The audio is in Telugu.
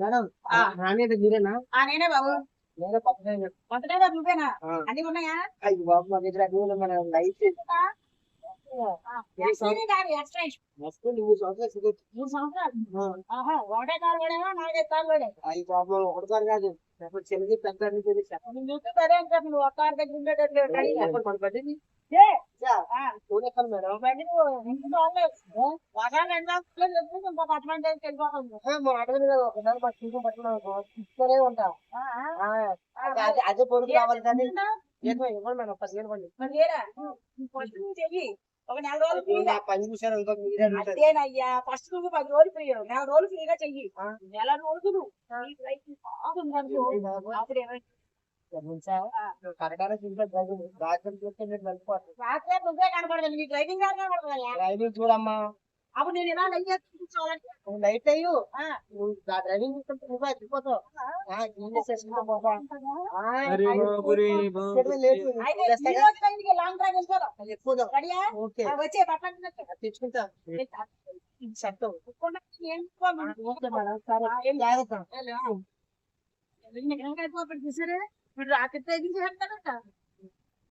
మేడం నాణ్యత మీరేనా? నేనే బాబు. నేనే పక్కన కొత్త డ్రైవర్ నువ్వేనా? అన్ని ఉన్నాయా? అయ్యి బాబు మా దగ్గర అన్ని ఉన్నాయి మేడం. లైట్ నువ్వు సంవత్సరాలు 3 సంవత్సరాలు. ఒకటే కారు పడేవా 4 కార్లు పడేవా? అయ్యి బాబు ఒకటి కాదు కాదు చిన్నది పెద్ద నేను చూస్తే సరే అంటే నువ్వు ఒక కారు దగ్గర ఉండేటట్టు మన పద్ధతి మేడం. బండి నువ్వు ఇంటికి రాలేదు. వారాలు 2 సంవత్సరాలు చెప్తే ఇంకొక అటువంటి వెళ్ళిపోతాను. మా అడగదు కదా ఒకసారి మా చూపు పట్టుకునే ఉంటాం. అదే పొరుగు కావాలి కానీ ఇవ్వండి మేడం. ఫస్ట్ ఇవ్వండి. ఫస్ట్ నువ్వు చెయ్యి ఒక 4 రోజులు ఫ్రీగా. 10 నిమిషాలు మీరే అదేనయ్యా ఫస్ట్ నువ్వు 10 రోజులు ఫ్రీ 4 రోజులు ఫ్రీగా చెయ్యి. నెల రోజులు అప్పుడు రాత్రే నువ్వే కనపడదు నీ డ్రైవింగ్ గారు కనపడదు. చూడమ్మా అప్పుడు నేను ఎలా లైట్ చూపించాలంటే లైట్ అయ్యు డ్రైవింగ్ నువ్వే ఎక్కిపోతావు. లాంగ్ డ్రైవ్ వెళ్ళిపోదాం. వచ్చే పట్ల తెచ్చుకుంటా చూసారే వీడు రాకెట్ డ్రైవింగ్ చేస్తాడట.